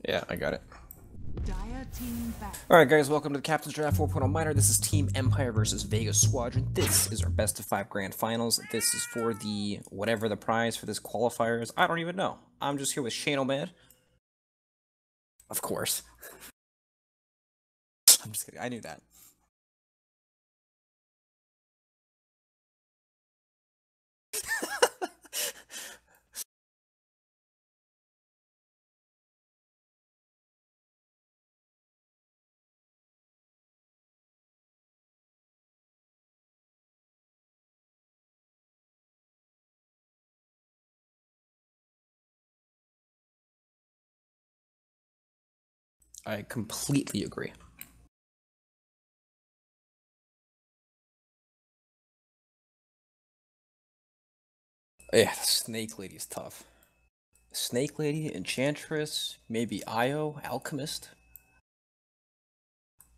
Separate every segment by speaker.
Speaker 1: Yeah, I got it.
Speaker 2: Dire team back.
Speaker 1: Alright guys, welcome to the Captain's Draft 4.0 Minor. This is Team Empire versus Vega Squadron. This is our best of 5 grand finals. This is for the, whatever the prize for this qualifier is. I don't even know. I'm just here with Shane O'Mad. Of course. I'm just kidding, I knew that. I completely agree. Yeah, the Snake Lady is tough. Snake Lady, Enchantress, maybe Io, Alchemist.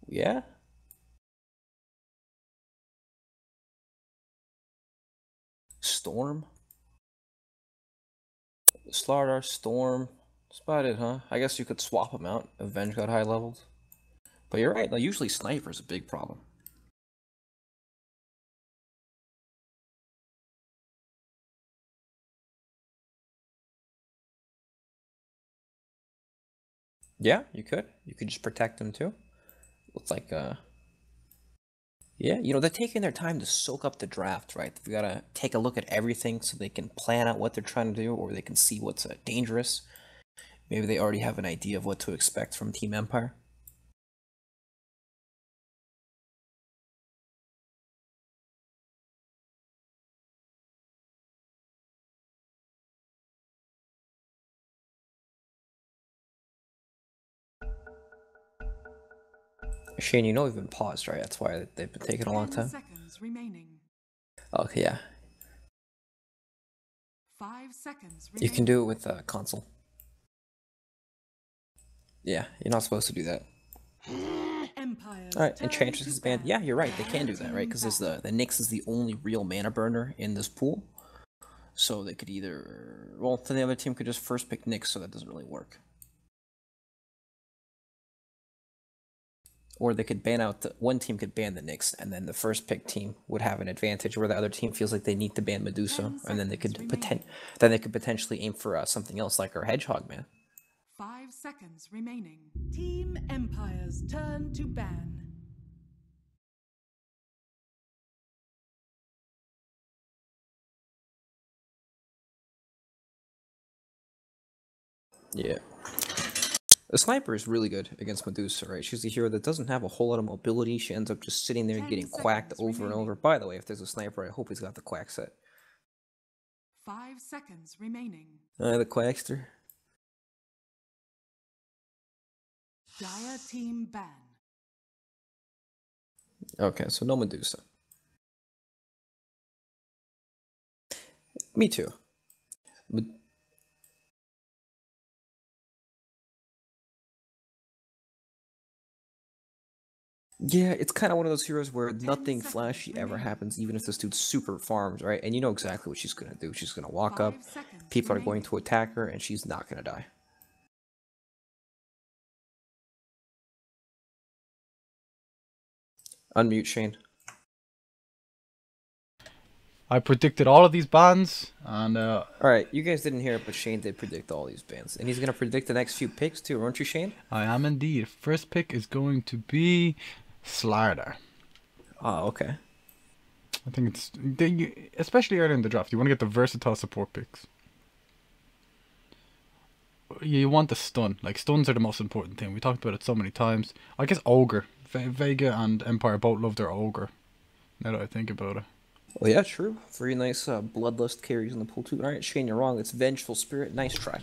Speaker 1: Yeah? Storm? Slardar, Storm. That's about it, huh? I guess you could swap them out. Avenge got high levels. But you're right, like, usually Sniper's a big problem. Yeah, you could. You could just protect them too. Looks like, yeah, you know, they're taking their time to soak up the draft, right? They've got to take a look at everything so they can plan out what they're trying to do, or they can see what's dangerous. Maybe they already have an idea of what to expect from Team Empire. Shane, you know we've been paused, right? That's why they've been taking a long
Speaker 2: 10
Speaker 1: time.
Speaker 2: seconds remaining.
Speaker 1: Okay, yeah.
Speaker 2: 5 seconds
Speaker 1: You
Speaker 2: remaining.
Speaker 1: can do it with console. Yeah, you're not supposed to do that. Alright, Enchantress is banned. Yeah, you're right, they can do that, right? Because the Nyx is the only real mana burner in this pool. So they could either... Well, then the other team could just first pick Nyx, so that doesn't really work. Or they could ban out one team could ban the Nyx, and then the first pick team would have an advantage where the other team feels like they need to ban Medusa, and then they could potentially aim for something else like our Hedgehog man.
Speaker 2: 5 seconds remaining. Team Empire's turn to ban.
Speaker 1: Yeah. The Sniper is really good against Medusa, right? She's a hero that doesn't have a whole lot of mobility. She ends up just sitting there getting quacked over and over. By the way, if there's a Sniper, I hope he's got the quack set.
Speaker 2: 5 seconds remaining.
Speaker 1: The Quackster.
Speaker 2: Dire team ban.
Speaker 1: Okay, so no Medusa. Me too. Yeah, it's kind of one of those heroes where nothing flashy ever happens, even if this dude's super farms, right? And you know exactly what she's gonna do. She's gonna walk up, people are going to attack her, and she's not gonna die. Unmute Shane.
Speaker 3: I predicted all of these bans, and
Speaker 1: Alright, you guys didn't hear it, but Shane did predict all these bans. And he's gonna predict the next few picks too, aren't you, Shane?
Speaker 3: I am indeed. First pick is going to be Slardar.
Speaker 1: Oh, okay.
Speaker 3: I think it's especially early in the draft. You want to get the versatile support picks. You want the stun. Like, stuns are the most important thing. We talked about it so many times. I guess Ogre. Vega and Empire both love their Ogre. Now that I think about it.
Speaker 1: Well, yeah, true. Very nice bloodlust carries in the pool too. Alright, Shane, you're wrong. It's Vengeful Spirit. Nice try.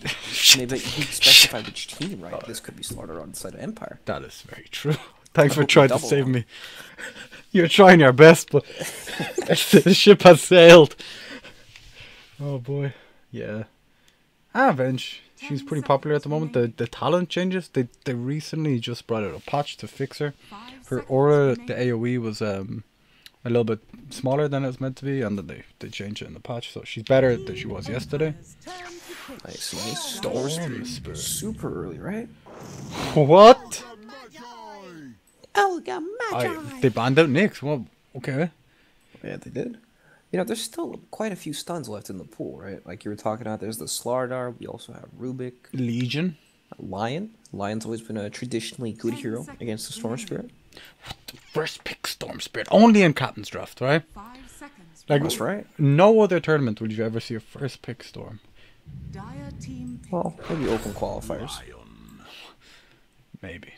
Speaker 1: Maybe you specified which team, right? This could be Slardar on the side of Empire.
Speaker 3: That is very true. Thanks for trying to save me. You're trying your best, but the ship has sailed. Oh boy. Yeah. Venge. She's pretty popular at the moment. The talent changes. They recently just brought out a patch to fix her. Her aura, the AoE was a little bit smaller than it was meant to be, and then they changed it in the patch, so she's better than she was yesterday.
Speaker 1: Nice, nice. Storm Spirit. Super early, right?
Speaker 3: What?
Speaker 1: Elga
Speaker 3: They banned out Nyx. Well, okay.
Speaker 1: Yeah, they did. You know, there's still quite a few stuns left in the pool, right? Like you were talking about, there's the Slardar. We also have Rubik.
Speaker 3: Legion.
Speaker 1: Lion. Lion's always been a traditionally good hero against the Storm Spirit.
Speaker 3: First pick Storm Spirit. Only in Captain's Draft, right?
Speaker 2: 5 seconds.
Speaker 3: Like,
Speaker 1: That's right.
Speaker 3: no other tournament would you ever see a first pick Storm.
Speaker 2: Dire team pick.
Speaker 1: Well, maybe open qualifiers.
Speaker 3: Maybe.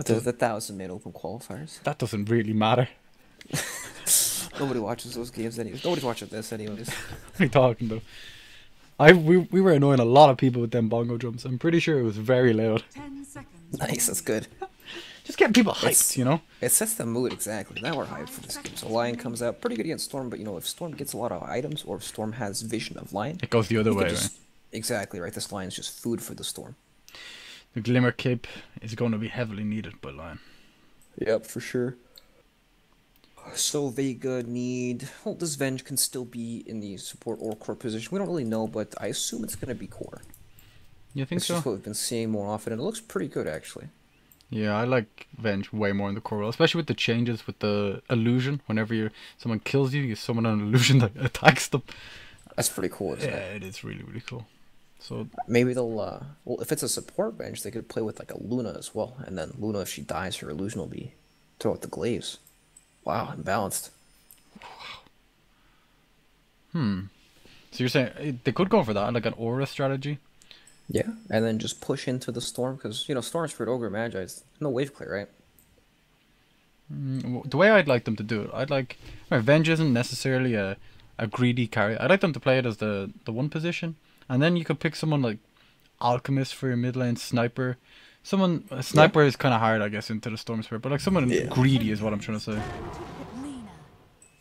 Speaker 1: There's the 1,000-man open qualifiers.
Speaker 3: That doesn't really matter.
Speaker 1: Nobody watches those games anyways. Nobody's watching this anyways.
Speaker 3: What are you talking about? We were annoying a lot of people with them bongo drums. I'm pretty sure it was very loud.
Speaker 2: 10 seconds.
Speaker 1: Nice, that's good.
Speaker 3: Just getting people hyped,
Speaker 1: It's-
Speaker 3: you know?
Speaker 1: It sets the mood exactly. Now we're hyped for this game. So Lion comes out pretty good against Storm, but you know, if Storm gets a lot of items or if Storm has vision of Lion,
Speaker 3: It goes the other
Speaker 1: you could
Speaker 3: way,
Speaker 1: just-
Speaker 3: right?
Speaker 1: Exactly right. This Lion's just food for the Storm.
Speaker 3: The Glimmer Cape is going to be heavily needed by Lion.
Speaker 1: Yep, for sure. So Vega need... Well, this Venge can still be in the support or core position. We don't really know, but I assume it's going to be core.
Speaker 3: You think
Speaker 1: It's
Speaker 3: so?
Speaker 1: just what we've been seeing more often, and it looks pretty good, actually.
Speaker 3: Yeah, I like Venge way more in the core role, especially with the changes with the illusion. Whenever someone kills you, you summon an illusion that attacks them.
Speaker 1: That's pretty cool, isn't
Speaker 3: Yeah,
Speaker 1: it?
Speaker 3: it is really, really cool. So,
Speaker 1: Maybe they'll... Well, if it's a support Venge, they could play with, like, a Luna as well. And then Luna, if she dies, her illusion will be... Throw out the glaives. Wow, imbalanced.
Speaker 3: so you're saying they could go for that, like an aura strategy?
Speaker 1: Yeah, and then just push into the Storm, because, you know, Storm Spirit, Ogre, Magi, it's no wave clear, right?
Speaker 3: The way I'd like them to do it, I'd like... Venge isn't necessarily a greedy carry. I'd like them to play it as the one position. And then you could pick someone like Alchemist for your mid lane, Sniper. A Sniper is kind of hard, I guess, into the Storm Spirit. But like someone greedy is what I'm trying to say.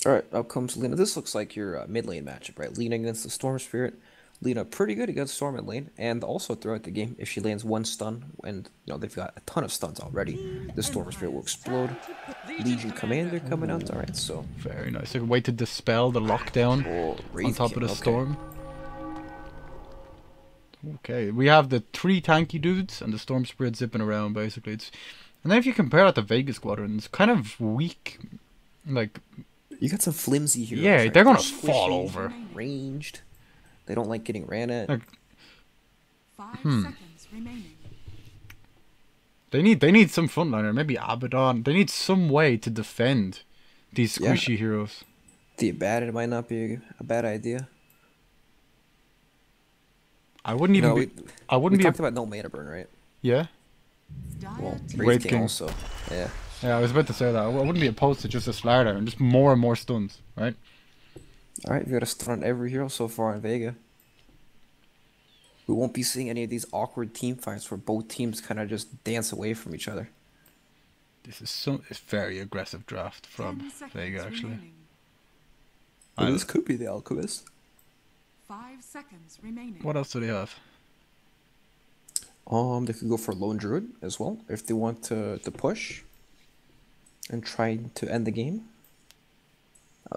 Speaker 1: Alright, up comes Lena. This looks like your mid lane matchup, right? Lena against the Storm Spirit. Lena pretty good against Storm mid lane, and also throughout the game, if she lands one stun, and you know they've got a ton of stuns already, the Storm Spirit will explode. Legion Commander coming out, alright, so...
Speaker 3: Very nice. Like a way to dispel the lockdown
Speaker 1: Oh,
Speaker 3: on
Speaker 1: Wraith
Speaker 3: top of
Speaker 1: King,
Speaker 3: the
Speaker 1: okay.
Speaker 3: Storm. Okay, we have the 3 tanky dudes and the Storm Spirit zipping around, basically. And then if you compare that to Vega Squadron, it's kind of weak. Like,
Speaker 1: You got some flimsy heroes.
Speaker 3: yeah,
Speaker 1: right?
Speaker 3: they're gonna
Speaker 1: Squishy,
Speaker 3: fall over.
Speaker 1: Ranged. They don't like getting ran at.
Speaker 3: Like,
Speaker 2: 5 seconds remaining.
Speaker 3: they need some frontliner, maybe Abaddon. They need some way to defend these
Speaker 1: Yeah.
Speaker 3: squishy heroes.
Speaker 1: The Abaddon might not be a bad idea.
Speaker 3: I wouldn't even
Speaker 1: No,
Speaker 3: be. I wouldn't
Speaker 1: we
Speaker 3: be.
Speaker 1: talked about no mana burn, right?
Speaker 3: Yeah,
Speaker 2: Dire
Speaker 1: Well,
Speaker 2: team
Speaker 1: Wraith
Speaker 3: Wraith
Speaker 1: King
Speaker 3: King.
Speaker 1: also. Yeah.
Speaker 3: yeah. I was about to say that. I wouldn't be opposed to just a Slardar and just more and more stuns, right?
Speaker 1: Alright, we got a stun on every hero so far in Vega. We won't be seeing any of these awkward team fights where both teams kind of just dance away from each other.
Speaker 3: This is it's very aggressive draft
Speaker 2: 10
Speaker 3: from
Speaker 2: seconds
Speaker 3: Vega, actually.
Speaker 2: remaining.
Speaker 3: I-
Speaker 1: This could be the Alchemist.
Speaker 2: 5 seconds remaining.
Speaker 3: What else do they have?
Speaker 1: They could go for Lone Druid as well if they want to push and try to end the game.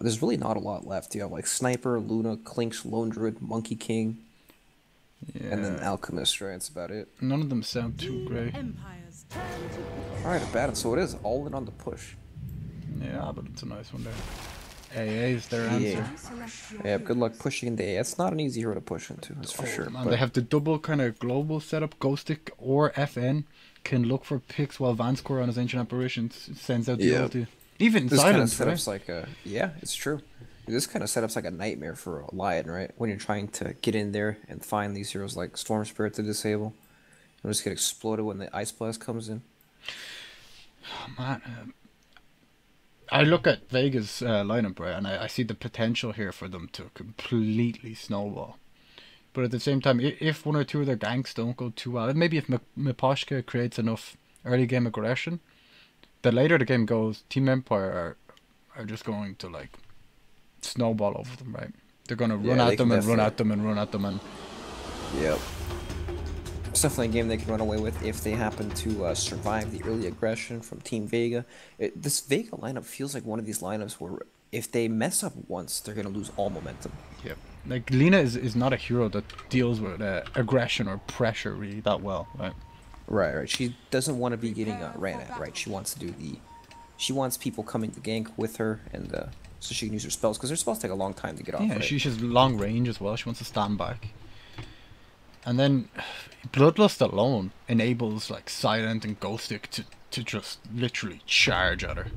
Speaker 1: There's really not a lot left. You have like Sniper, Luna, Clinks, Lone Druid, Monkey King,
Speaker 3: Yeah,
Speaker 1: and then Alchemist, right? That's about it.
Speaker 3: none of them sound too
Speaker 2: Team
Speaker 3: great.
Speaker 2: Empire's turn to pick.
Speaker 1: Alright, Abaddon, so it is all in on the push.
Speaker 3: Yeah, but it's a nice one there. AA is their
Speaker 1: Yeah.
Speaker 3: answer.
Speaker 2: Select your
Speaker 1: Yeah, good luck
Speaker 2: heroes.
Speaker 1: pushing into A. It's not an easy hero to push into, that's for sure.
Speaker 3: And
Speaker 1: but-
Speaker 3: Oh, they have the double kind of global setup. Ghostic or FN can look for picks while Vanscore on his Ancient Apparitions sends out the
Speaker 1: Yeah.
Speaker 3: ulti. Even
Speaker 1: This kind of
Speaker 3: silence, right?
Speaker 1: setup's like a yeah, it's true. This kind of setup's like a nightmare for a Lion, right? When you're trying to get in there and find these heroes like Storm Spirit to disable, and just get exploded when the Ice Blast comes in.
Speaker 3: Man, I look at Vega's lineup, right, and I see the potential here for them to completely snowball. But at the same time, if one or two of their ganks don't go too well, maybe if Miposhka creates enough early game aggression, the later the game goes, Team Empire are just going to like snowball over them, right? They're going to run
Speaker 1: Yeah, they
Speaker 3: at them
Speaker 1: can
Speaker 3: and run
Speaker 1: definitely-
Speaker 3: at them and run at them and
Speaker 1: Yep. It's definitely a game they can run away with if they happen to survive the early aggression from Team Vega. This Vega lineup feels like one of these lineups where if they mess up once, they're going to lose all momentum.
Speaker 3: yeah. Like Lina is not a hero that deals with aggression or pressure really that well, right?
Speaker 1: Right, right. She doesn't want to be getting ran at, right? She wants to do the... She wants people coming to gank with her, and so she can use her spells, because her spells take a long time to get off,
Speaker 3: Yeah,
Speaker 1: right?
Speaker 3: she's long range as well. She wants to stand back. And then Bloodlust alone enables like Silent and Ghostic to just literally charge at her.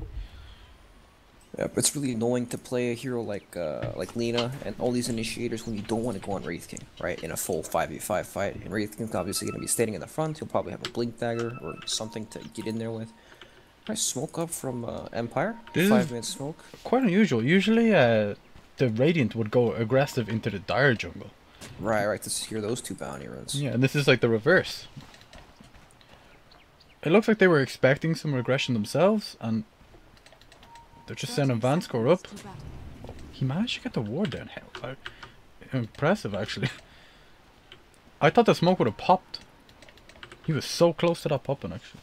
Speaker 1: Yep, it's really annoying to play a hero like Lena and all these initiators when you don't want to go on Wraith King, right? In a full 5v5 fight. And Wraith King's obviously going to be standing in the front. He'll probably have a Blink Dagger or something to get in there with. Nice smoke up from Empire. 5-minute smoke.
Speaker 3: Quite unusual. Usually the Radiant would go aggressive into the Dire jungle.
Speaker 1: Right, right, to secure those 2 bounty runs.
Speaker 3: Yeah, and this is like the reverse. It looks like they were expecting some regression themselves, and they're just sending Vanscore up. He managed to get the ward down. Hell, impressive, actually. I thought the smoke would have popped. He was so close to that popping, actually.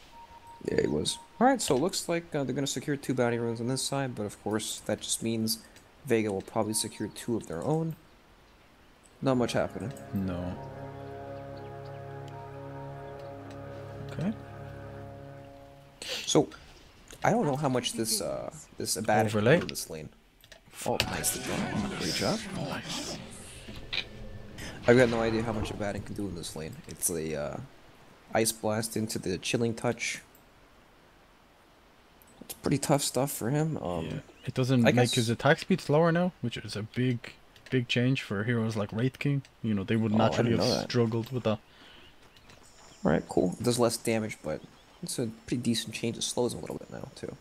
Speaker 1: Yeah, he was. Alright, so it looks like they're going to secure 2 bounty runs on this side, but of course, that just means Vega will probably secure 2 of their own. Not much happening.
Speaker 3: No. Okay.
Speaker 1: So, I don't know how much this Abaddon can do in this lane. Oh, nicely done. Great job.
Speaker 3: Nice.
Speaker 1: I've got no idea how much Abaddon can do in this lane. It's a Ice Blast into the Chilling Touch. It's pretty tough stuff for him.
Speaker 3: Yeah. It doesn't make his attack speed slower now, which is a big change for heroes like Wraith King. You know, they would naturally have struggled with that.
Speaker 1: Alright, cool. It does less damage, but it's a pretty decent change. It slows him a little bit now, too.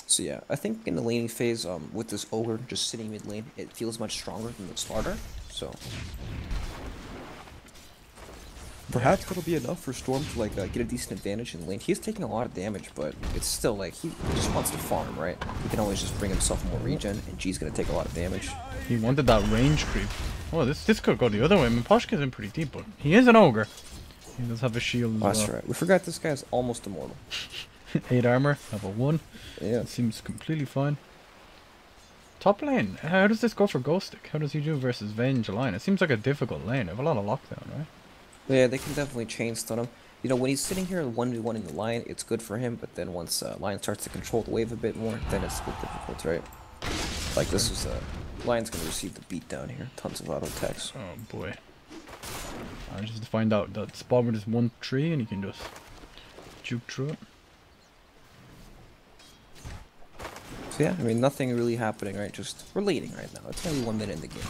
Speaker 1: So yeah, I think in the laning phase, with this Ogre just sitting mid lane, it feels much stronger than the starter, so... Perhaps that'll be enough for Storm to like get a decent advantage in lane. He's taking a lot of damage, but it's still like he just wants to farm, right? He can always just bring himself more regen, and G's gonna take a lot of damage.
Speaker 3: He wanted that range creep. Oh, this could go the other way. I mean, Poshka's in pretty deep, but he is an ogre. He does have a shield as well.
Speaker 1: That's right. We forgot this guy's almost immortal.
Speaker 3: 8 armor, level 1.
Speaker 1: Yeah.
Speaker 3: It seems completely fine. Top lane. How does this go for Ghostic? How does he do versus Venge line? It seems like a difficult lane. They have a lot of lockdown, right?
Speaker 1: Yeah, they can definitely chain stun him. You know, when he's sitting here 1v1 in the line, it's good for him, but then once Lion starts to control the wave a bit more, then it's a bit difficult, right? Like this is Lion's gonna receive the beat down here. Tons of auto attacks.
Speaker 3: Oh boy. I just find out that Spawner is 1-3 and you can just juke through it.
Speaker 1: So yeah, I mean nothing really happening, right? Just we're leading right now. It's only 1 minute in the game.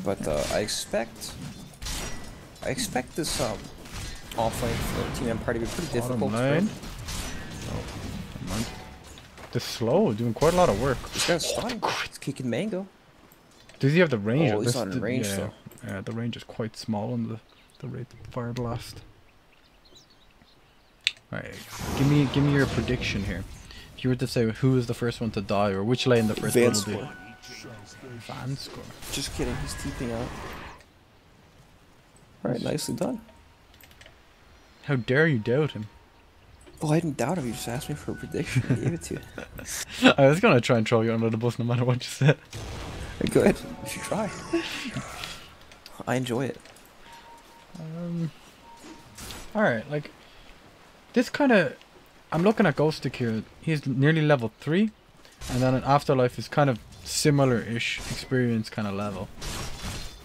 Speaker 1: But I expect this offlane for Team Empire to be pretty difficult.
Speaker 3: Lane. Oh, never mind. This slow, doing quite a lot of work.
Speaker 1: This guy's stunning. He's kicking Mango.
Speaker 3: Does he have the range?
Speaker 1: Oh, he's not in range though.
Speaker 3: Yeah, the range is quite small on the rate of fire blast. Alright, give me your prediction here. If you were to say who is the first one to die, or which lane the first one will be. Vanscore.
Speaker 1: Just kidding, he's TPing out. Alright, nicely done.
Speaker 3: How dare you doubt him?
Speaker 1: Oh, I didn't doubt him, you just asked me for a prediction. I gave it to you.
Speaker 3: I was gonna try and throw you under the bus no matter what you said.
Speaker 1: Go ahead, you should try. I enjoy it.
Speaker 3: Alright, like, this kind of... I'm looking at Ghostic here. He's nearly level 3, and then in Afterlife is kind of similar-ish experience kind of level.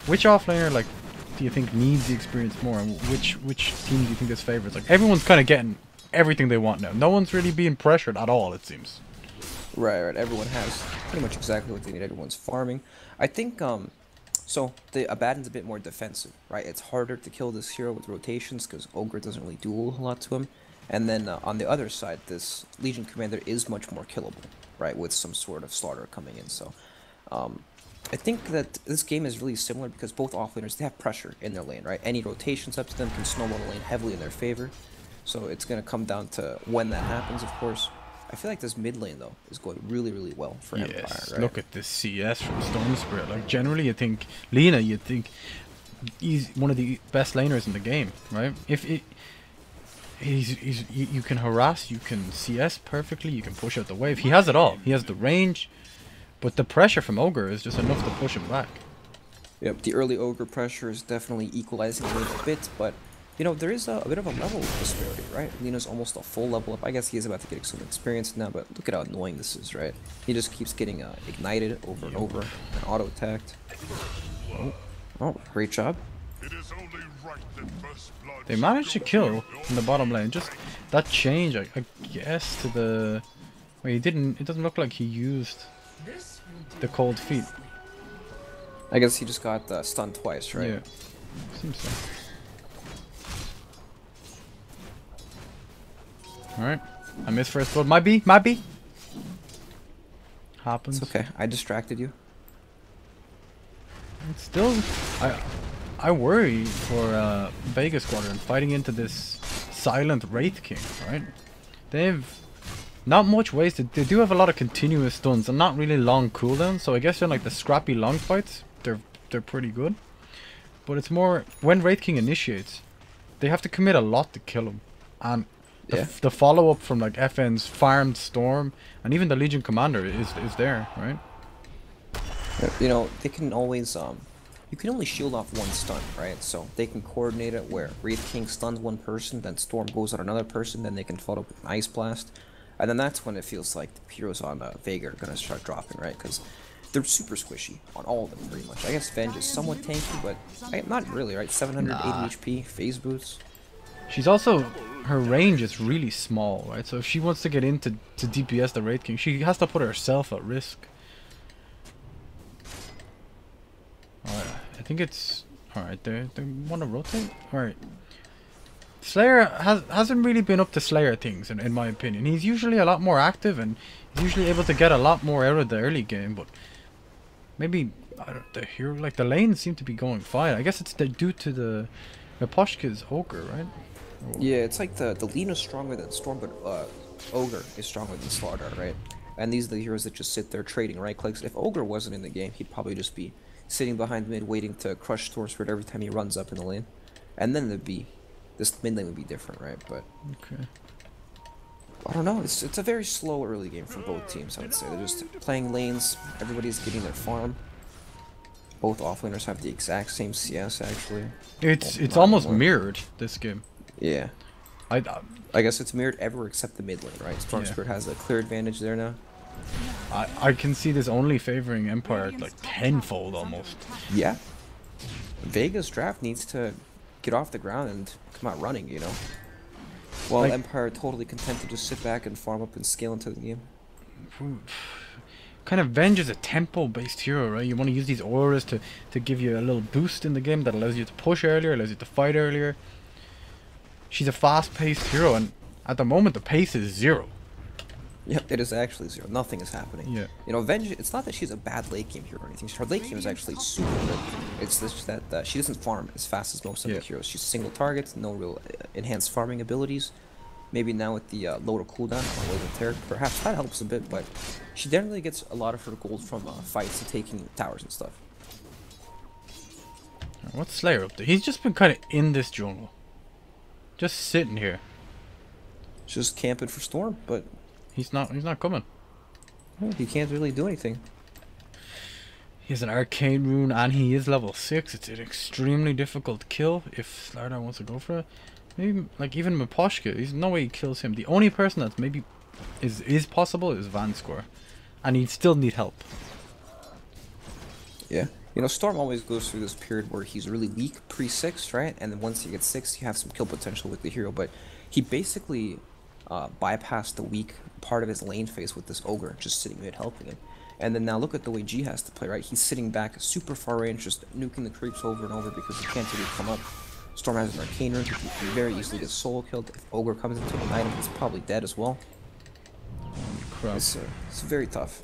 Speaker 3: Which offlaner, like, do you think needs the experience more, and which team do you think is favorites? Like, everyone's kind of getting everything they want now. No one's really being pressured at all, it seems.
Speaker 1: Right, right. Everyone has pretty much exactly what they need. Everyone's farming. I think, so the Abaddon's a bit more defensive, right? It's harder to kill this hero with rotations because Ogre doesn't really do a lot to him. And then on the other side, this Legion Commander is much more killable, right? With some sort of slaughter coming in. So I think that this game is really similar because both offlaners, they have pressure in their lane, right? Any rotations up to them can snowball the lane heavily in their favor. So it's going to come down to when that happens, of course. I feel like this mid lane, though, is going really, really well for Empire, right? Look
Speaker 3: at this CS from Storm Spirit. Like, generally, you think Lena, you'd think he's one of the best laners in the game, right? You can harass, you can CS perfectly, you can push out the wave. He has it all. He has the range, but the pressure from Ogre is just enough to push him back.
Speaker 1: Yep, the early Ogre pressure is definitely equalizing a little bit, but You know, there is a bit of a level disparity, right? Lena's almost a full level up. I guess he is about to get some experience now, but look at how annoying this is, right? He just keeps getting ignited over and over and auto-attacked. Oh, great job.
Speaker 3: They managed to kill in the bottom lane. Just that change, I guess, to the... Wait, he didn't... It doesn't look like he used the cold feet.
Speaker 1: I guess he just got stunned twice, right?
Speaker 3: Yeah. Seems so. Alright. I missed first blood. Might be. Happens.
Speaker 1: It's okay. I distracted you.
Speaker 3: It's still... I worry for Vega Squadron fighting into this silent Wraith King, right? They've not much wasted. They do have a lot of continuous stuns and not really long cooldowns, so I guess in like the scrappy long fights, they're pretty good. But it's more when Wraith King initiates, they have to commit a lot to kill him, and the follow up from like FN's farmed Storm and even the Legion Commander is there, right?
Speaker 1: You know, they can always you can only shield off one stun, right? So they can coordinate it where Wraith King stuns one person, then Storm goes on another person, then they can follow up with an Ice Blast. And then that's when it feels like the heroes on Vega are going to start dropping, right? Because they're super squishy on all of them, pretty much. I guess Venge is somewhat tanky, but not really, right? 780 HP, phase boots.
Speaker 3: She's also... Her range is really small, right? So if she wants to get into DPS the Wraith King, she has to put herself at risk. Alright, I think it's... Alright, they want to rotate? Alright. Slayer hasn't really been up to Slayer things, in my opinion. He's usually a lot more active, and he's usually able to get a lot more out of the early game, but... Maybe, I don't, the hero... Like, the lanes seem to be going fine. I guess it's due to the Miposhka's Ogre, right? Or,
Speaker 1: yeah, it's like the Lena's stronger than Storm, but Ogre is stronger than Slardar, right? And these are the heroes that just sit there trading right clicks. If Ogre wasn't in the game, he'd probably just be sitting behind mid waiting to crush Storm Spirit every time he runs up in the lane. And then there'd be... This mid lane would be different, right? But...
Speaker 3: Okay.
Speaker 1: I don't know, it's a very slow early game for both teams, I would say. They're just playing lanes, everybody's getting their farm. Both offlaners have the exact same CS, actually.
Speaker 3: It's almost mirrored, this game.
Speaker 1: Yeah. I guess it's mirrored everywhere except the mid lane, right? Storm Spirit has a clear advantage there now.
Speaker 3: I can see this only favoring Empire like tenfold almost.
Speaker 1: Yeah. Vega's draft needs to get off the ground and come out running, you know? While like, Empire are totally content to just sit back and farm up and scale into the game.
Speaker 3: Kind of Venge is a tempo-based hero, right? You want to use these auras to give you a little boost in the game that allows you to push earlier, allows you to fight earlier. She's a fast-paced hero, and at the moment the pace is 0.
Speaker 1: Yep, it is actually 0. Nothing is happening.
Speaker 3: Yeah.
Speaker 1: You know, Venge, it's not that she's a bad late game hero or anything. Her late game is actually super good. It's just that she doesn't farm as fast as most of the heroes. She's single targets, no real enhanced farming abilities. Maybe now with the lower cooldown on Wave of Terror, perhaps that helps a bit, but she generally gets a lot of her gold from fights and taking towers and stuff.
Speaker 3: What's Slayer up to? He's just been kind of in this jungle. Just sitting here.
Speaker 1: Just camping for Storm, but...
Speaker 3: He's not coming.
Speaker 1: Well, he can't really do anything.
Speaker 3: He has an arcane rune and he is level 6. It's an extremely difficult kill if Slardar wants to go for it. Maybe like even Miposhka, there's no way he kills him. The only person that's maybe is possible is Vanskor. And he'd still need help.
Speaker 1: Yeah. You know, Storm always goes through this period where he's really weak pre-6, right? And then once he gets 6, you have some kill potential with the hero. But he basically bypassed the weak part of his lane phase with this Ogre just sitting mid helping him. And then now look at the way G has to play, right? He's sitting back super far range, just nuking the creeps over and over because he can't really come up. Storm has an arcane rune, he can very easily get solo killed. If Ogre comes into an item, he's probably dead as well. It's very tough.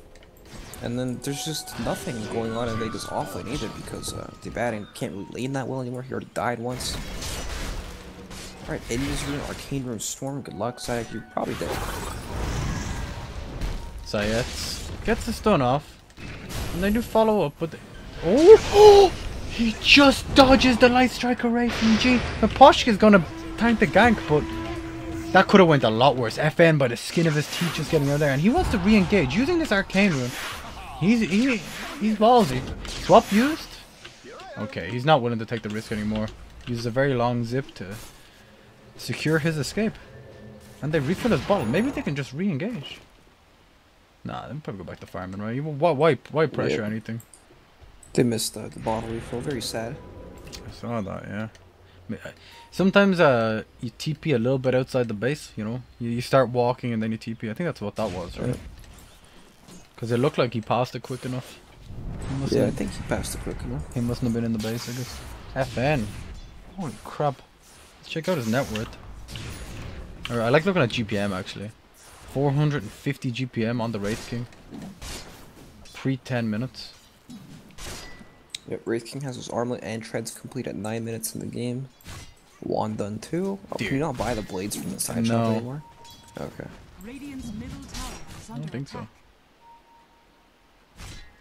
Speaker 1: And then there's just nothing going on in Vega's offlane either because the Baron can't really lane that well anymore. He already died once. Alright, Ender's Rune, Arcane Rune, Storm, good luck, Sayak, you're probably dead.
Speaker 3: CIS gets the stun off, and they do follow up, but oh! He just dodges the Light Strike Array from G. Miposhka's gonna tank the gank, but that could have went a lot worse. FN by the skin of his teeth just getting out there, and he wants to re-engage using this Arcane Rune. He's ballsy. Swap used? Okay, he's not willing to take the risk anymore. Uses a very long zip to secure his escape. And they refill his bottle. Maybe they can just re-engage. Nah, they'll probably go back to farming, right? Why pressure anything?
Speaker 1: They missed the bottle refill. Very sad.
Speaker 3: I saw that, yeah. Sometimes you TP a little bit outside the base, you know? You start walking and then you TP. I think that's what that was, right? Because it looked like he passed it quick enough.
Speaker 1: Yeah, I think he passed it quick enough.
Speaker 3: He mustn't have been in the base, I guess. FN. Holy crap. Let's check out his net worth. Alright, I like looking at GPM actually. 450 GPM on the Wraith King. Pre-10 minutes.
Speaker 1: Yep, Wraith King has his armlet and treads complete at 9 minutes in the game. Wand done too. Oh, can you not buy the blades from the side shop anymore? Okay.
Speaker 2: Radiant's middle tower is
Speaker 3: I
Speaker 2: under
Speaker 3: don't think so.
Speaker 2: attack.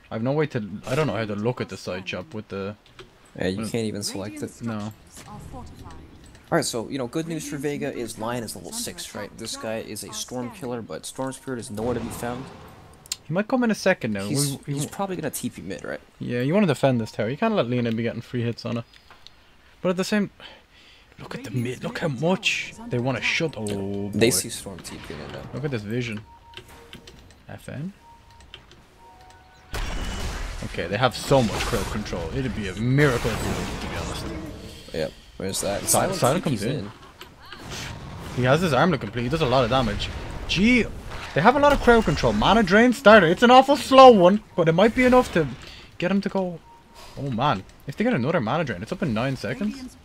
Speaker 3: I have no way to... I don't know how to look at the side shop with the...
Speaker 1: Yeah, you can't even select it.
Speaker 3: No.
Speaker 1: Alright, so, you know, good news for Vega is Lion is level 6, right? This guy is a Storm Killer, but Storm Spirit is nowhere to be found.
Speaker 3: He might come in a second now.
Speaker 1: He's probably gonna TP mid, right?
Speaker 3: Yeah, you want to defend this tower. You can't let Lena be getting free hits on it. But at the same... Look at the mid. Look how much they want to shut. Oh, boy.
Speaker 1: They see Storm TP in now.
Speaker 3: Look at this vision. FN. Okay, they have so much crowd control. It'd be a miracle if we win, to be honest.
Speaker 1: Yep. Where's that?
Speaker 3: Silent comes in. He has his armlet complete. He does a lot of damage. Gee, they have a lot of crowd control. Mana drain starter. It's an awful slow one, but it might be enough to get him to go. Oh man, if they get another mana drain, it's up in 9 seconds.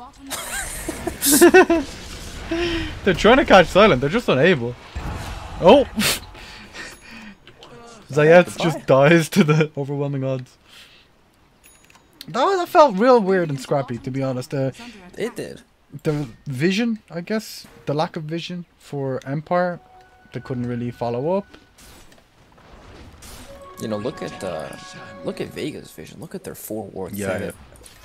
Speaker 3: They're trying to catch Silent. They're just unable. Oh. Zayat just dies to the overwhelming odds. That felt real weird and scrappy, to be honest.
Speaker 1: It did.
Speaker 3: The vision, I guess, the lack of vision for Empire, they couldn't really follow up.
Speaker 1: You know, look at Vega's vision. Look at their 4 wards.
Speaker 3: Yeah.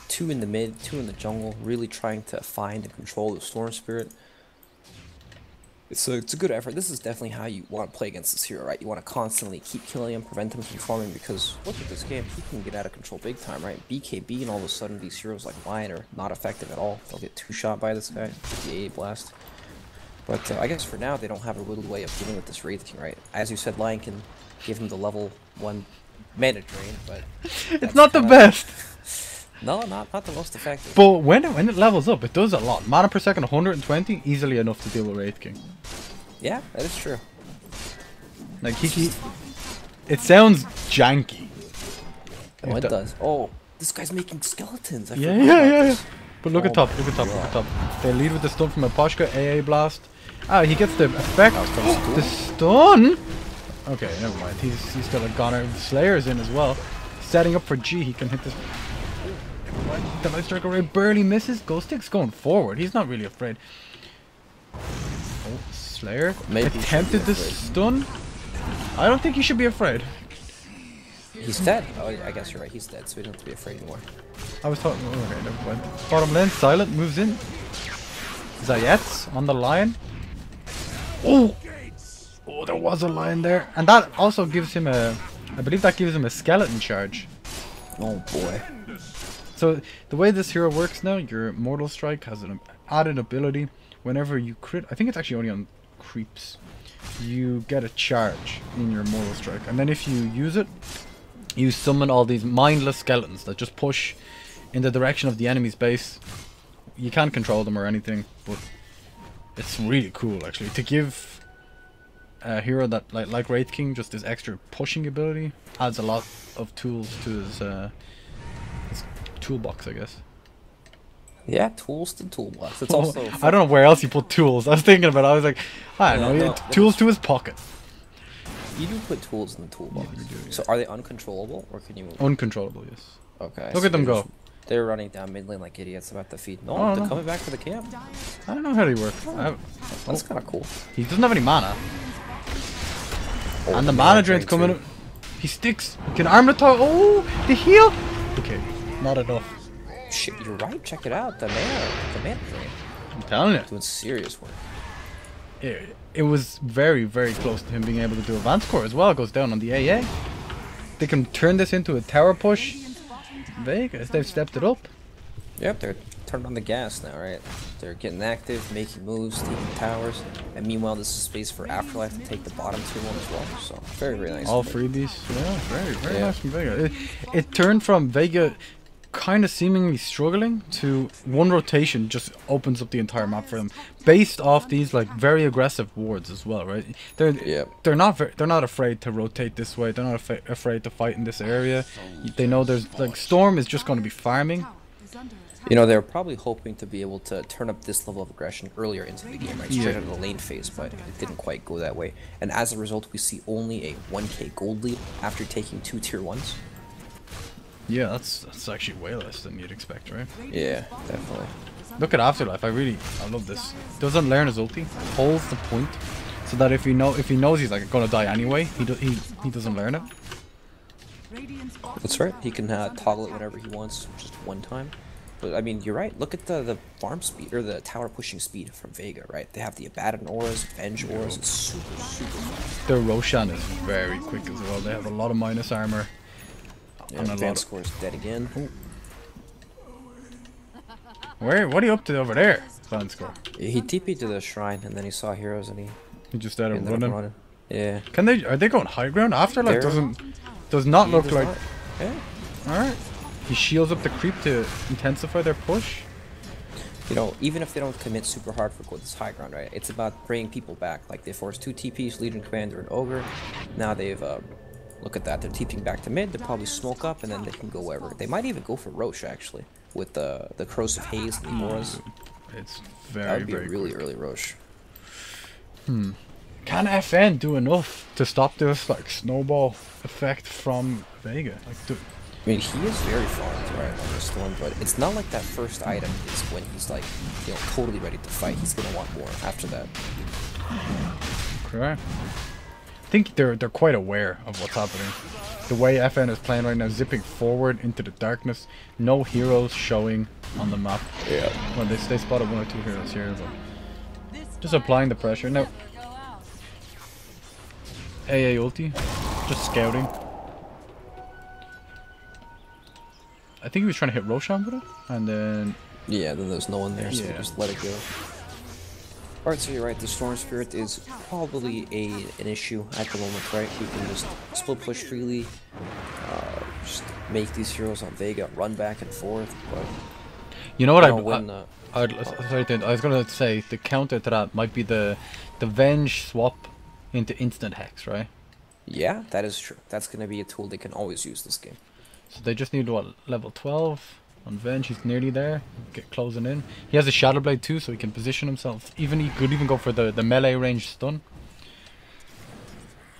Speaker 1: 2 in the mid, 2 in the jungle, really trying to find and control the Storm Spirit. It's a good effort. This is definitely how you want to play against this hero, right? You want to constantly keep killing him, prevent him from farming, because look at this game, he can get out of control big time, right? BKB, and all of a sudden these heroes like Lion are not effective at all. They'll get 2-shot by this guy, the AA blast. But I guess for now they don't have a real way of dealing with this Wraith King, right? As you said, Lion can give him the level 1 mana drain, but
Speaker 3: it's not the best.
Speaker 1: No, not the most effective.
Speaker 3: But when it levels up, it does a lot. Mana per second 120, easily enough to deal with Wraith King.
Speaker 1: Yeah, that is true.
Speaker 3: Like it sounds janky.
Speaker 1: Oh, it does. Oh, this guy's making skeletons.
Speaker 3: Yeah. But look at top, look at top. They lead with the stun from a Poshka, AA blast. Ah, he gets the effect. The stun. Okay, never mind. He's got a Goner. Slayer's in as well. Setting up for G, he can hit this. The Light Striker Ray barely misses. Ghost Stick's going forward. He's not really afraid. Oh, Slayer attempted the stun. I don't think he should be afraid.
Speaker 1: He's dead. Oh, I guess you're right. He's dead, so we don't have to be afraid anymore.
Speaker 3: I was talking. Oh, okay, never mind. Bottom lane, Silent moves in. Zayet's on the Lion. Oh, there was a Lion there, and that also gives him a. I believe that gives him a skeleton charge.
Speaker 1: Oh boy.
Speaker 3: So the way this hero works now, your Mortal Strike has an added ability. Whenever you crit, I think it's actually only on creeps, you get a charge in your Mortal Strike, and then if you use it, you summon all these mindless skeletons that just push in the direction of the enemy's base. You can't control them or anything, but it's really cool actually to give a hero that like Wraith King just this extra pushing ability. Adds a lot of tools to his toolbox, I guess.
Speaker 1: Yeah, tools to toolbox. It's also
Speaker 3: I don't know where else you put tools. I was thinking about it. I was like, I don't know. Tools to his pocket.
Speaker 1: You do put tools in the toolbox.
Speaker 3: Yeah, you do, yeah.
Speaker 1: So are they uncontrollable, or can you move?
Speaker 3: Uncontrollable, yes.
Speaker 1: Okay.
Speaker 3: Look at them go.
Speaker 1: They're running down mid lane like idiots about to feed. No,
Speaker 3: Oh,
Speaker 1: they're
Speaker 3: no.
Speaker 1: coming back to the camp.
Speaker 3: I don't know how they work.
Speaker 1: That's kind of cool.
Speaker 3: He doesn't have any mana.
Speaker 1: Oh,
Speaker 3: And the mana drain's coming up. He sticks. Can armlet tower. Oh, the heal. Okay, not enough.
Speaker 1: Shit, you're right. Check it out. The mana drain.
Speaker 3: I'm telling you.
Speaker 1: Doing serious work.
Speaker 3: It was very, very close to him being able to do advanced core as well. It goes down on the AA. They can turn this into a tower push. Vegas, they've stepped it up.
Speaker 1: Yep, they're turn on the gas now, right? They're getting active, making moves, taking towers, and meanwhile this is space for Afterlife to take the bottom tier one as well. So very, very nice.
Speaker 3: All freebies. Yeah, very nice from Vega. It turned from Vega kind of seemingly struggling to one rotation just opens up the entire map for them, based off these like very aggressive wards as well, right? They're not afraid to rotate this way. They're not afraid to fight in this area. They know there's like Storm is just going to be farming.
Speaker 1: You know, they're probably hoping to be able to turn up this level of aggression earlier into the game, right? Straight out of the lane phase, but it didn't quite go that way. And as a result, we see only a 1k gold lead after taking 2 tier 1s.
Speaker 3: Yeah, that's actually way less than you'd expect, right?
Speaker 1: Yeah, definitely.
Speaker 3: Look at Afterlife. I love this. Doesn't learn his ulti. Holds the point, so that if he knows he's like gonna die anyway, he doesn't learn it.
Speaker 1: That's right. He can toggle it whenever he wants, just one time. But I mean, you're right. Look at the farm speed or the tower pushing speed from Vega, right? They have the Abaddon auras, Venge auras. It's super fast.
Speaker 3: Their Roshan is very quick as well. They have a lot of minus armor.
Speaker 1: Yeah, advanced score is dead again.
Speaker 3: Ooh. What are you up to over there, advanced score?
Speaker 1: He TP'd to the shrine and then he saw heroes and
Speaker 3: he just started running.
Speaker 1: Yeah.
Speaker 3: Are they going high ground? Afterlife does not look like.
Speaker 1: Yeah.
Speaker 3: All right. He shields up the creep to intensify their push.
Speaker 1: You know, even if they don't commit super hard for this high ground, right? It's about bringing people back. Like they forced 2 TPs, Legion Commander and Ogre. Now they've look at that. They're TPing back to mid. They'll probably smoke up, and then they can go wherever. They might even go for Roche, actually, with the Corrosive Haze and the auras.
Speaker 3: It's very,
Speaker 1: that would be
Speaker 3: very
Speaker 1: a really
Speaker 3: quick.
Speaker 1: early Roche.
Speaker 3: Can FN do enough to stop this like snowball effect from Vega? Like,
Speaker 1: I mean, he is very farmed, right, on the Storm, but it's not like that first item is when he's like, you know, totally ready to fight. He's gonna want more after that.
Speaker 3: Okay. I think they're quite aware of what's happening. The way FN is playing right now, zipping forward into the darkness, no heroes showing on the map.
Speaker 1: Yeah.
Speaker 3: Well, they spotted 1 or 2 heroes here, but just applying the pressure. Now, AA ulti, just scouting. I think he was trying to hit Roshan with it, and then...
Speaker 1: Yeah, then there's no one there, so
Speaker 3: Yeah.
Speaker 1: just let it go. Alright, so you're right, the Storm Spirit is probably an issue at the moment, right? You can just split push freely, just make these heroes on Vega run back and forth, but...
Speaker 3: You know what
Speaker 1: I
Speaker 3: was gonna say, the counter to that might be the Venge swap into instant hex, right?
Speaker 1: Yeah, that is true. That's gonna be a tool they can always use this game.
Speaker 3: So they just need, what, level 12 on Venge. He's nearly there. Get closing in. He has a Shadow Blade too, so he can position himself. He could even go for the melee range stun.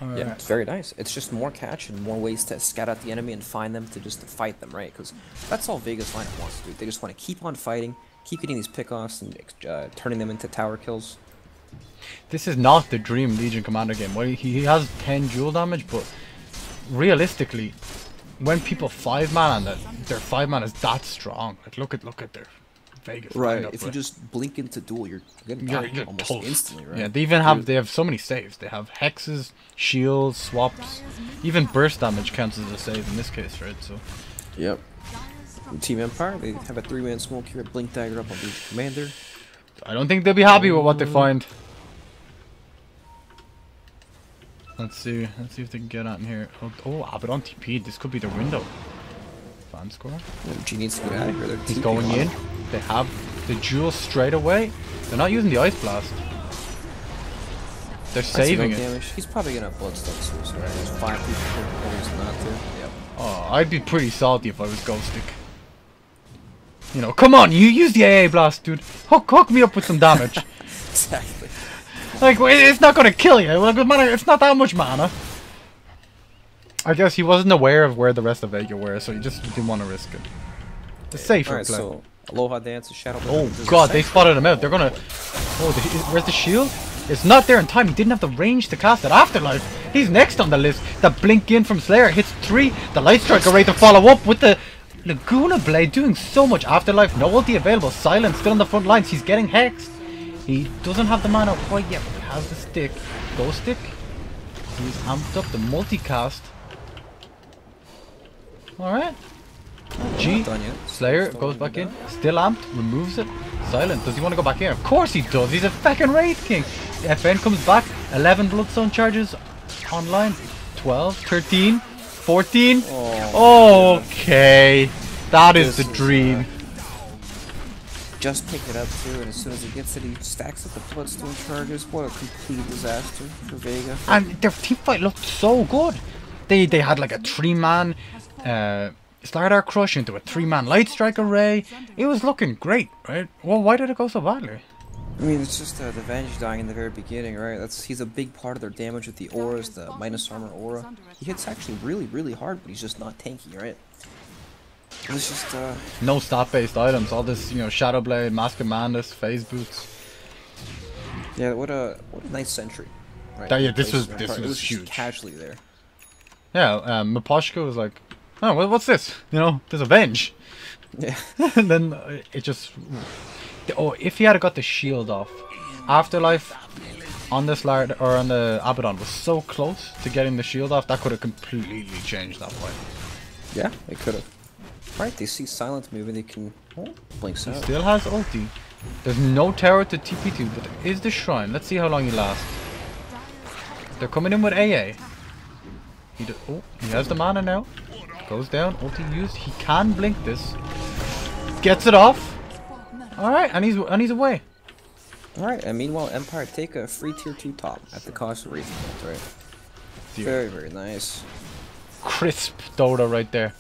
Speaker 3: All
Speaker 1: Yeah,
Speaker 3: right.
Speaker 1: it's very nice. It's just more catch and more ways to scout out the enemy and find them to fight them, right? Because that's all Vega's lineup wants to do. They just want to keep on fighting, keep getting these pickoffs and turning them into tower kills.
Speaker 3: This is not the dream Legion Commander game. Well, he has 10 jewel damage, but realistically, when people 5-mana, their 5-mana is that strong. Like look at their Vegas.
Speaker 1: Right.
Speaker 3: Lineup,
Speaker 1: If you just blink into duel, you're gonna die
Speaker 3: you're
Speaker 1: almost
Speaker 3: toast.
Speaker 1: instantly, right?
Speaker 3: Yeah, they have so many saves. They have hexes, shields, swaps, even burst damage counts as a save in this case, right? So.
Speaker 1: Yep. Team Empire, they have a 3-man smoke here, blink dagger up on the commander.
Speaker 3: I don't think they'll be happy with what they find. Let's see if they can get out in here. Oh, Abaddon TP. This could be their window. Fan score.
Speaker 1: G needs to get out of here.
Speaker 3: He's going in. They have the jewel straight away. They're not using the Ice Blast. They're saving it.
Speaker 1: Damage. He's probably gonna bloodstone suicide. Right? There's 5 people who reason not to. Yep.
Speaker 3: Oh, I'd be pretty salty if I was Ghost Stick. You know, come on, you use the AA Blast, dude. Hook me up with some damage.
Speaker 1: Exactly.
Speaker 3: Like, it's not gonna kill you. Like, it's not that much mana. I guess he wasn't aware of where the rest of Vega were, so he just didn't want to risk it. The safer
Speaker 1: Alright,
Speaker 3: play.
Speaker 1: so Aloha Dance is Shadow.
Speaker 3: Oh god, they spotted him out. They're gonna... Oh, where's the shield? It's not there in time. He didn't have the range to cast it. Afterlife, he's next on the list. The blink in from Slayer hits 3. The Light Striker ready to follow up with the Laguna Blade, doing so much. Afterlife, no ulti available. Silence still on the front lines. He's getting hexed. He doesn't have the mana quite yet, but he has the stick. Ghost Stick. He's amped up the multicast. Alright. G.
Speaker 1: Not done yet.
Speaker 3: Slayer
Speaker 1: Still
Speaker 3: goes
Speaker 1: holding
Speaker 3: back in.
Speaker 1: down.
Speaker 3: Still amped. Removes it. Silent. Does he want to go back in? Of course he does. He's a fucking Wraith King. FN comes back. 11 Bloodstone charges online. 12, 13, 14.
Speaker 1: Oh,
Speaker 3: Okay. That is the
Speaker 1: This is,
Speaker 3: dream.
Speaker 1: Just pick it up too, and as soon as he gets it, he stacks up the Bloodstone charges. What a complete disaster for Vega.
Speaker 3: And their team fight looked so good. They had like a 3-man Slardar Crush into a 3-man Light Strike array. It was looking great, right? Well, why did it go so badly?
Speaker 1: I mean, it's just the Venge dying in the very beginning, right? He's a big part of their damage with the auras, the minus armor aura. He hits actually really hard, but he's just not tanky, right? It's just
Speaker 3: No stat-based items. All this, you know, Shadow Blade, Mask of Madness, Phase Boots.
Speaker 1: yeah, what a nice sentry. Right?
Speaker 3: Yeah, this was
Speaker 1: It was just
Speaker 3: huge.
Speaker 1: casually there.
Speaker 3: Yeah, Miposhka was like, oh, what's this? You know, there's a Venge.
Speaker 1: Yeah.
Speaker 3: And then it just... Oh, if he had got the shield off, Afterlife on this Lard or on the Abaddon was so close to getting the shield off, that could have completely changed that fight.
Speaker 1: Yeah, it could have. Right, they see Silent moving, they can blinks out.
Speaker 3: Still has ulti. There's no tower to TP2, but there is the shrine. Let's see how long he lasts. They're coming in with AA. He has the mana now. Goes down, ulti used. He can blink this. Gets it off. Alright, and he's away.
Speaker 1: Alright, and meanwhile Empire take a free tier 2 top at the cost of Wraith King, right? Very nice.
Speaker 3: Crisp Dota right there.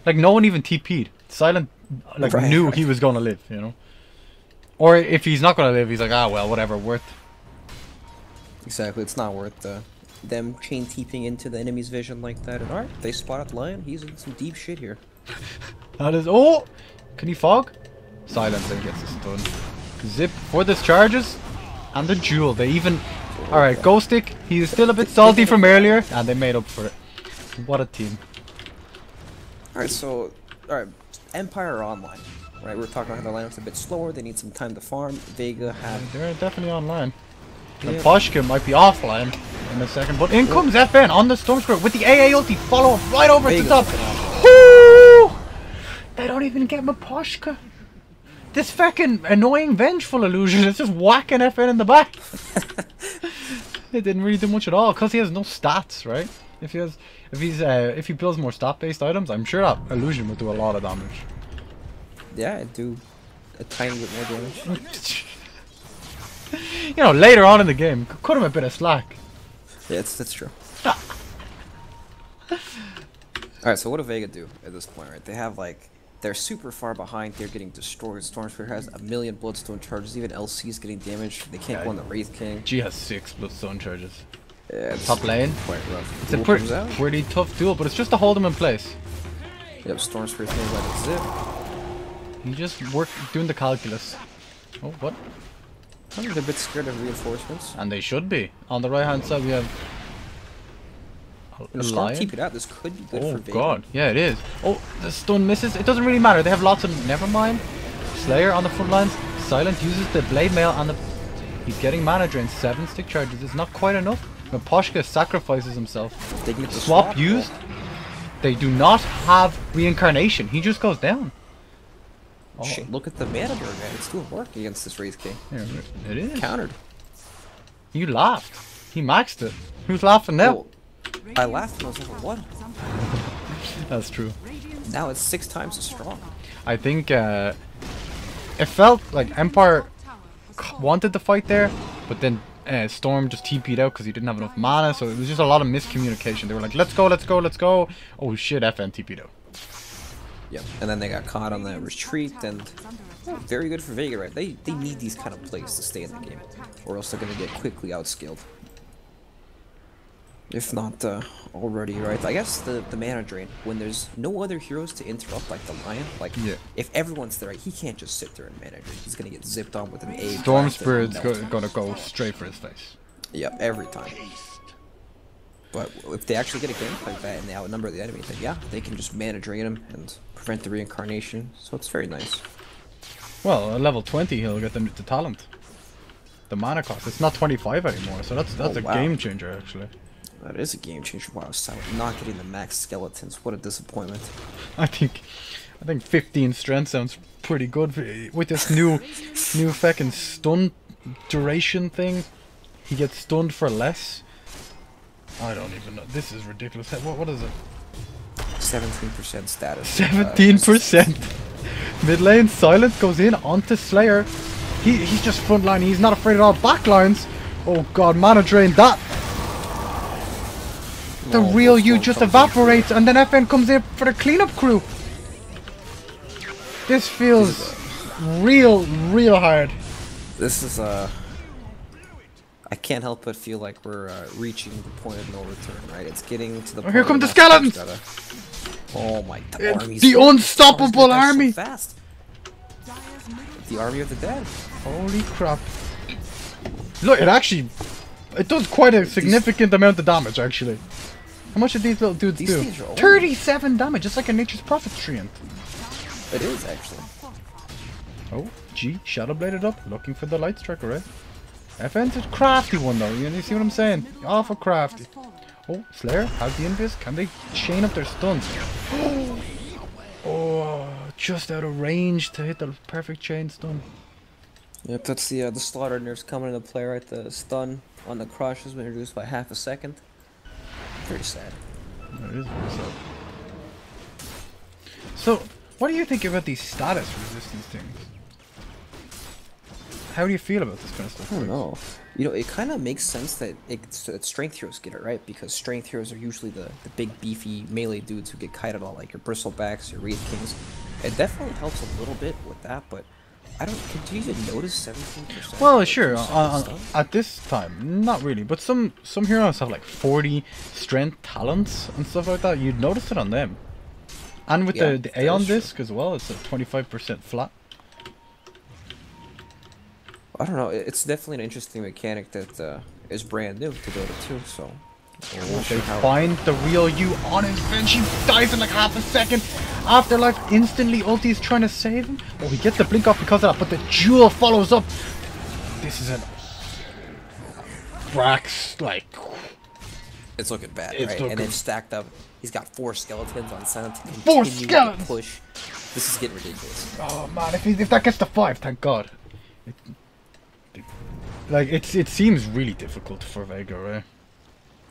Speaker 3: Like, no one even TP'd. Silent, like, knew he was gonna live, you know? Or if he's not gonna live, he's like, ah, well, whatever, worth.
Speaker 1: Exactly, it's not worth them chain TPing into the enemy's vision like that. And alright, they spot out Lion, he's in some deep shit here.
Speaker 3: That is, oh! Can he fog? Silent then gets a stun. Zip for the charges. And the jewel, they even... Alright, Ghost Stick, he is still a bit salty from earlier, and they made up for it. What a team.
Speaker 1: Alright, so, Empire are online, right? We're talking about how their lineup's a bit slower, they need some time to farm. Vega have...
Speaker 3: They're definitely online.
Speaker 1: Yeah.
Speaker 3: And Poshka might be offline in a second, but in comes FN on the Storm Spirit with the AA ulti, follow up right over to the top. Woo! They don't even get Miposhka. This fucking annoying vengeful illusion is just whacking FN in the back. It didn't really do much at all because he has no stats, right? If he builds more stat-based items, I'm sure that illusion would do a lot of damage.
Speaker 1: Yeah, it'd do a tiny bit more damage.
Speaker 3: You know, later on in the game, cut him a bit of slack.
Speaker 1: Yeah, that's true. Alright, so what do Vega do at this point, right? They have, like, they're super far behind, they're getting destroyed. Storm Spirit has a million Bloodstone charges, even LC is getting damaged. They can't go on the Wraith King.
Speaker 3: G has 6 Bloodstone charges.
Speaker 1: Yeah, it's
Speaker 3: Top lane.
Speaker 1: quite rough.
Speaker 3: It's a
Speaker 1: Duel comes out.
Speaker 3: pretty tough duel, but it's just to hold him in place.
Speaker 1: Yep, Storm Spirit's gonna let it zip.
Speaker 3: He just doing the calculus. Oh, what?
Speaker 1: I think they're a bit scared of reinforcements.
Speaker 3: And they should be. On the right hand side we have a
Speaker 1: Storm
Speaker 3: lion.
Speaker 1: keep it out, this could be good
Speaker 3: Oh
Speaker 1: for Vega.
Speaker 3: god, yeah it is. Oh, the stun misses. It doesn't really matter. They have lots of... Never mind. Slayer on the front lines. Silent uses the blade mail and the... He's getting mana drain. 7 stick charges. It's not quite enough. Miposhka sacrifices himself.
Speaker 1: They can get the
Speaker 3: Swap used. They do not have reincarnation. He just goes down. Oh.
Speaker 1: Shit, look at the mana burn, man. It's doing work against this Wraith King.
Speaker 3: Yeah, it is.
Speaker 1: Countered.
Speaker 3: You laughed. He maxed it. Who's laughing now?
Speaker 1: Well, I laughed when I was level 1.
Speaker 3: That's true.
Speaker 1: Now it's 6 times as strong.
Speaker 3: I think it felt like Empire wanted to fight there, but then Storm just TP'd out because he didn't have enough mana, so it was just a lot of miscommunication. They were like, let's go, let's go, let's go. Oh shit, FN TP'd out.
Speaker 1: Yep, and then they got caught on that retreat, and very good for Vega, right? They need these kind of plays to stay in the game, or else they're going to get quickly outscaled. If not already, right? I guess the mana drain, when there's no other heroes to interrupt, like the Lion, like, if everyone's there, right, he can't just sit there and mana drain. He's going to get zipped on with an A.
Speaker 3: Storm Spirit's gonna go straight for his face.
Speaker 1: Yep, every time. But if they actually get a game like that and they outnumber the enemy, then yeah, they can just mana drain him and prevent the reincarnation. So it's very nice.
Speaker 3: Well, at level 20, he'll get the talent. The mana cost. It's not 25 anymore, so that's a game changer, actually.
Speaker 1: That is a game changer. Wow, Silent not getting the max skeletons. What a disappointment.
Speaker 3: I think 15 strength sounds pretty good with this new fucking stun duration thing. He gets stunned for less. I don't even know. This is ridiculous. What is it?
Speaker 1: 17% status.
Speaker 3: 17%. Mid lane silence goes in onto Slayer. He's just frontline. He's not afraid at all. Backlines. Oh god, mana drain that. The real you just evaporates, and then FN comes in for the cleanup crew. This feels real hard.
Speaker 1: This is I can't help but feel like we're reaching the point of no return, right? It's getting to the point.
Speaker 3: Here come the skeletons!
Speaker 1: Oh my,
Speaker 3: it's the unstoppable army!
Speaker 1: So fast. The army of the dead.
Speaker 3: Holy crap. Look, it does quite a significant amount of damage, actually. How much did these little dudes do? 37 damage, it's like a Nature's Prophet treant.
Speaker 1: It is, actually.
Speaker 3: Oh, G, Shadow Bladed up, looking for the Light Striker, right? FN's a crafty one, though, you see what I'm saying? Awful crafty. Oh, Slayer has the invis. Can they chain up their stuns? Oh, just out of range to hit the perfect chain stun.
Speaker 1: Yep, that's the slaughter nerfs coming into play, right? The stun on the crush has been reduced by half a second. Pretty sad.
Speaker 3: It is very sad. So, what do you think about these status resistance things? How do you feel about this kind of stuff?
Speaker 1: I don't know. You know, it kind of makes sense that strength heroes get it, right? Because strength heroes are usually the big, beefy melee dudes who get kited all, like your bristlebacks, your wraith kings. It definitely helps a little bit with that, but I don't. Could you even notice 17%?
Speaker 3: Well, sure. At this time, not really. But some heroes have like 40 strength talents and stuff like that. You'd notice it on them. And with the Aeon disc as well, it's a 25% flat.
Speaker 1: I don't know. It's definitely an interesting mechanic that is brand new to Dota 2. So
Speaker 3: they find the real you on his bench. He dies in like half a second. Afterlife instantly ulti is trying to save him. Oh, he gets the blink off because of that, but the jewel follows up. This is an Brax, like,
Speaker 1: it's looking bad, right? And then stacked up, he's got 4 skeletons on center to continue
Speaker 3: 4 skeletons
Speaker 1: to push. This is getting ridiculous.
Speaker 3: Oh man, if that gets to 5, thank God. Like it seems really difficult for Vega, right?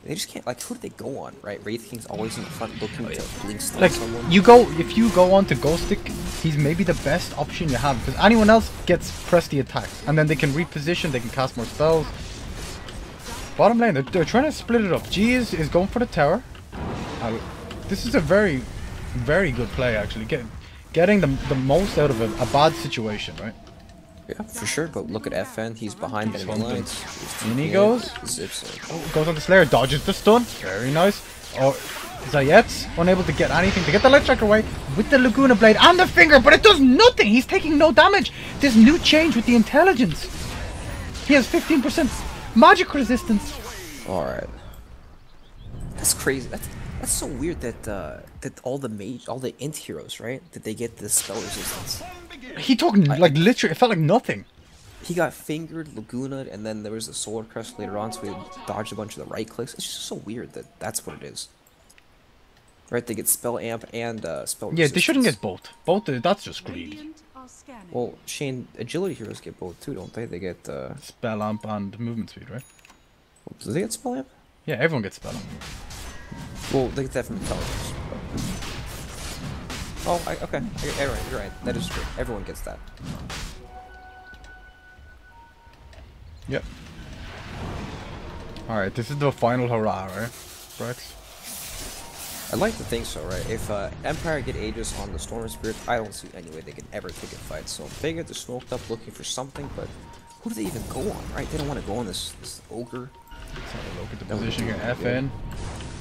Speaker 1: They just can't. Like, who do they go on, right? Wraith King's always in the front looking to blink stun
Speaker 3: like
Speaker 1: someone.
Speaker 3: if you go on to Ghost Stick, he's maybe the best option you have because anyone else gets press the attack and then they can reposition, they can cast more spells. Bottom lane, they're trying to split it up. G is going for the tower. This is a very, very good play actually. Getting the most out of a bad situation, right?
Speaker 1: Yeah, for sure, but look at FN, he's behind the lines.
Speaker 3: In he goes. Oh, goes on the Slayer, dodges the stun. Very nice. Oh, Zayet's unable to get anything to get the Light Striker away with the Laguna Blade and the finger, but it does nothing. He's taking no damage. This new change with the intelligence. He has 15% magic resistance.
Speaker 1: Alright. That's crazy. That's so weird that all the int heroes, right? That they get the spell resistance.
Speaker 3: He took like literally, it felt like nothing.
Speaker 1: He got fingered, Laguna, and then there was the Solar Crest later on, so he dodged a bunch of the right clicks. It's just so weird that that's what it is. Right? They get spell amp and spell resistance.
Speaker 3: Yeah, they shouldn't get both. Both, that's just greedy.
Speaker 1: Well, Shane, agility heroes get both too, don't they? They get
Speaker 3: spell amp and movement speed, right?
Speaker 1: Do they get spell amp?
Speaker 3: Yeah, everyone gets spell amp.
Speaker 1: Well, they get that from intelligence. Oh, okay. You're right. That is true. Everyone gets that.
Speaker 3: Yep. Alright, this is the final hurrah, right, Brax?
Speaker 1: I'd like to think so, right? If Empire get Aegis on the Storm Spirit, I don't see any way they can ever take a fight. So Vega just smoked up looking for something, but who do they even go on, right? They don't want to go on this ogre.
Speaker 3: Let's have a look at the position here. FN.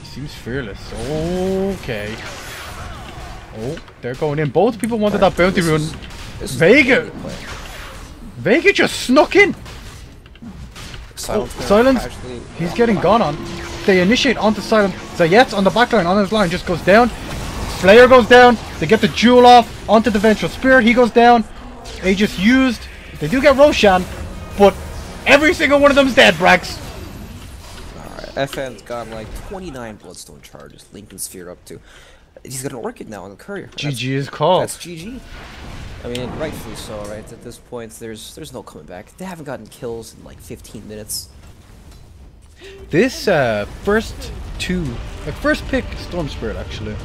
Speaker 3: He seems fearless. Okay. Oh, they're going in. Both people wanted that bounty rune. Vega! Vega just snuck in! Silence. He's getting gone on. They initiate onto Silence. Zayet's on the backline on his line just goes down. Slayer goes down. They get the jewel off onto the Vengeful Spirit. He goes down. Aegis used. They do get Roshan, but every single one of them's dead, Brax.
Speaker 1: Alright, FN's got like 29 Bloodstone charges, Lincoln Sphere up to. he's gonna work it now on the courier.
Speaker 3: GG is called.
Speaker 1: That's GG. I mean, rightfully so, right? At this point, there's no coming back. They haven't gotten kills in like 15 minutes.
Speaker 3: This first pick Storm Spirit actually.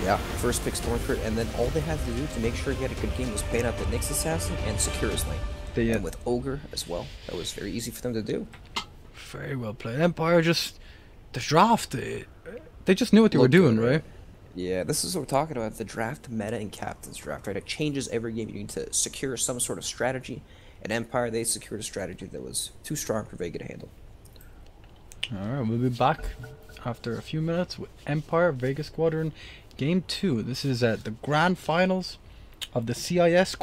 Speaker 1: Yeah, first pick Storm Spirit, and then all they had to do to make sure he had a good game was bait out the Nyx Assassin and secure his lane. And with Ogre as well, that was very easy for them to do.
Speaker 3: Very well played. Empire just the draft. They just knew what they were doing,
Speaker 1: good,
Speaker 3: right?
Speaker 1: Yeah, this is what we're talking about, the draft meta and captain's draft, right? It changes every game. You need to secure some sort of strategy. At Empire, they secured a strategy that was too strong for Vega to handle.
Speaker 3: Alright, we'll be back after a few minutes with Empire Vega Squadron Game 2. This is at the grand finals of the CIS